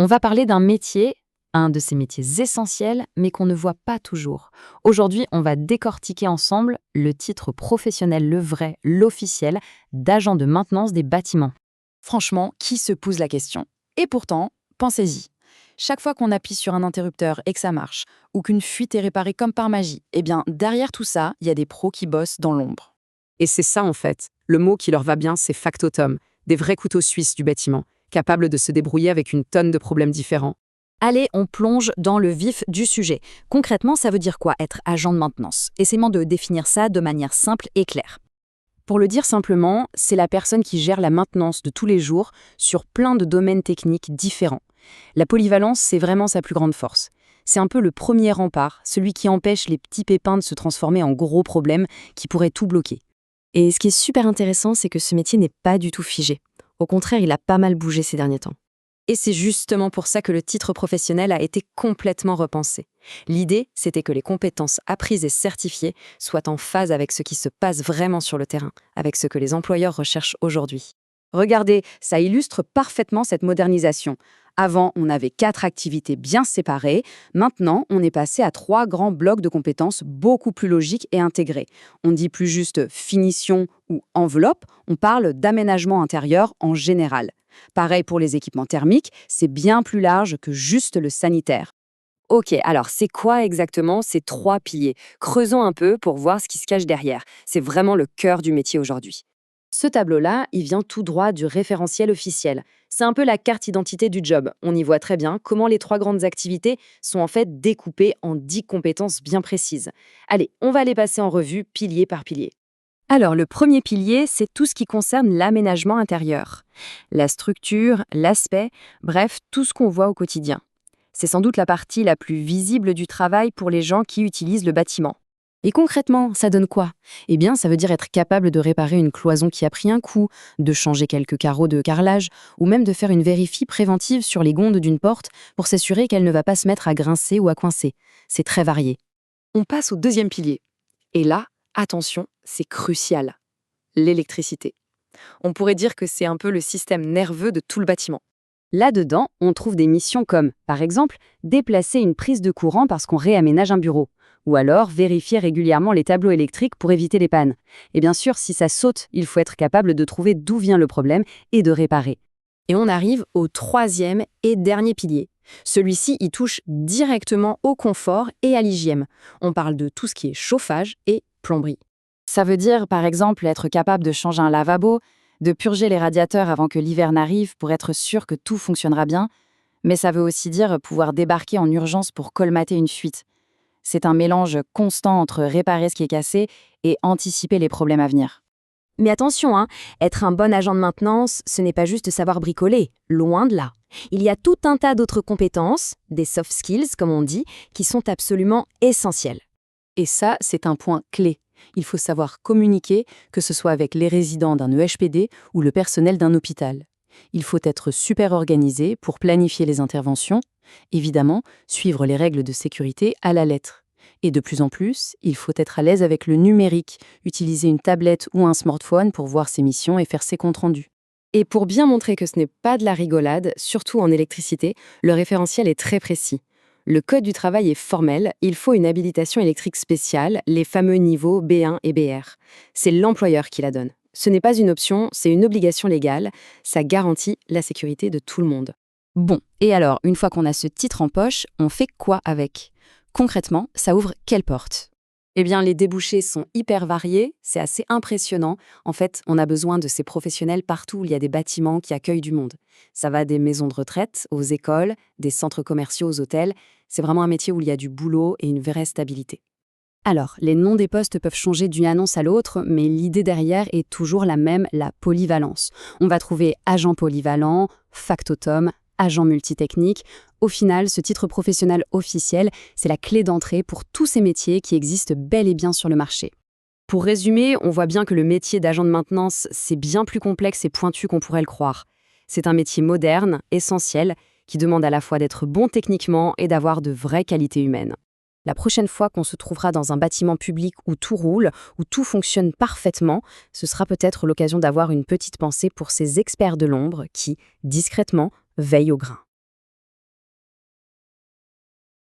On va parler d'un métier, un de ces métiers essentiels, mais qu'on ne voit pas toujours. Aujourd'hui, on va décortiquer ensemble le titre professionnel, le vrai, l'officiel, d'agent de maintenance des bâtiments. Franchement, qui se pose la question? Et pourtant, pensez-y. Chaque fois qu'on appuie sur un interrupteur et que ça marche, ou qu'une fuite est réparée comme par magie, eh bien, derrière tout ça, il y a des pros qui bossent dans l'ombre. Et c'est ça en fait. Le mot qui leur va bien, c'est factotum, des vrais couteaux suisses du bâtiment, capables de se débrouiller avec une tonne de problèmes différents. Allez, on plonge dans le vif du sujet. Concrètement, ça veut dire quoi être agent de maintenance? Essayons de définir ça de manière simple et claire. Pour le dire simplement, c'est la personne qui gère la maintenance de tous les jours sur plein de domaines techniques différents. La polyvalence, c'est vraiment sa plus grande force. C'est un peu le premier rempart, celui qui empêche les petits pépins de se transformer en gros problèmes qui pourraient tout bloquer. Et ce qui est super intéressant, c'est que ce métier n'est pas du tout figé. Au contraire, il a pas mal bougé ces derniers temps. Et c'est justement pour ça que le titre professionnel a été complètement repensé. L'idée, c'était que les compétences apprises et certifiées soient en phase avec ce qui se passe vraiment sur le terrain, avec ce que les employeurs recherchent aujourd'hui. Regardez, ça illustre parfaitement cette modernisation. Avant, on avait 4 activités bien séparées. Maintenant, on est passé à 3 grands blocs de compétences beaucoup plus logiques et intégrés. On ne dit plus juste finition ou enveloppe, on parle d'aménagement intérieur en général. Pareil pour les équipements thermiques, c'est bien plus large que juste le sanitaire. Ok, alors c'est quoi exactement ces 3 piliers? Creusons un peu pour voir ce qui se cache derrière. C'est vraiment le cœur du métier aujourd'hui. Ce tableau-là, il vient tout droit du référentiel officiel. C'est un peu la carte d'identité du job. On y voit très bien comment les 3 grandes activités sont en fait découpées en 10 compétences bien précises. Allez, on va les passer en revue pilier par pilier. Alors, le premier pilier, c'est tout ce qui concerne l'aménagement intérieur. La structure, l'aspect, bref, tout ce qu'on voit au quotidien. C'est sans doute la partie la plus visible du travail pour les gens qui utilisent le bâtiment. Et concrètement, ça donne quoi? Eh bien, ça veut dire être capable de réparer une cloison qui a pris un coup, de changer quelques carreaux de carrelage, ou même de faire une vérifie préventive sur les gonds d'une porte pour s'assurer qu'elle ne va pas se mettre à grincer ou à coincer. C'est très varié. On passe au deuxième pilier. Et là, attention, c'est crucial. L'électricité. On pourrait dire que c'est un peu le système nerveux de tout le bâtiment. Là-dedans, on trouve des missions comme, par exemple, déplacer une prise de courant parce qu'on réaménage un bureau, ou alors vérifier régulièrement les tableaux électriques pour éviter les pannes. Et bien sûr, si ça saute, il faut être capable de trouver d'où vient le problème et de réparer. Et on arrive au troisième et dernier pilier. Celui-ci, il touche directement au confort et à l'hygiène. On parle de tout ce qui est chauffage et plomberie. Ça veut dire, par exemple, être capable de changer un lavabo, de purger les radiateurs avant que l'hiver n'arrive pour être sûr que tout fonctionnera bien, mais ça veut aussi dire pouvoir débarquer en urgence pour colmater une fuite. C'est un mélange constant entre réparer ce qui est cassé et anticiper les problèmes à venir. Mais attention, être un bon agent de maintenance, ce n'est pas juste savoir bricoler, loin de là. Il y a tout un tas d'autres compétences, des soft skills comme on dit, qui sont absolument essentielles. Et ça, c'est un point clé. Il faut savoir communiquer, que ce soit avec les résidents d'un EHPD ou le personnel d'un hôpital. Il faut être super organisé pour planifier les interventions, évidemment, suivre les règles de sécurité à la lettre. Et de plus en plus, il faut être à l'aise avec le numérique, utiliser une tablette ou un smartphone pour voir ses missions et faire ses comptes rendus. Et pour bien montrer que ce n'est pas de la rigolade, surtout en électricité, le référentiel est très précis. Le code du travail est formel, il faut une habilitation électrique spéciale, les fameux niveaux B1 et BR. C'est l'employeur qui la donne. Ce n'est pas une option, c'est une obligation légale. Ça garantit la sécurité de tout le monde. Bon, et alors, une fois qu'on a ce titre en poche, on fait quoi avec? Concrètement, ça ouvre quelle porte? Eh bien, les débouchés sont hyper variés, c'est assez impressionnant. En fait, on a besoin de ces professionnels partout où il y a des bâtiments qui accueillent du monde. Ça va des maisons de retraite aux écoles, des centres commerciaux aux hôtels. C'est vraiment un métier où il y a du boulot et une vraie stabilité. Alors, les noms des postes peuvent changer d'une annonce à l'autre, mais l'idée derrière est toujours la même, la polyvalence. On va trouver agent polyvalent, factotum, agent multitechnique. Au final, ce titre professionnel officiel, c'est la clé d'entrée pour tous ces métiers qui existent bel et bien sur le marché. Pour résumer, on voit bien que le métier d'agent de maintenance, c'est bien plus complexe et pointu qu'on pourrait le croire. C'est un métier moderne, essentiel, qui demande à la fois d'être bon techniquement et d'avoir de vraies qualités humaines. La prochaine fois qu'on se trouvera dans un bâtiment public où tout roule, où tout fonctionne parfaitement, ce sera peut-être l'occasion d'avoir une petite pensée pour ces experts de l'ombre qui, discrètement, veillent au grain.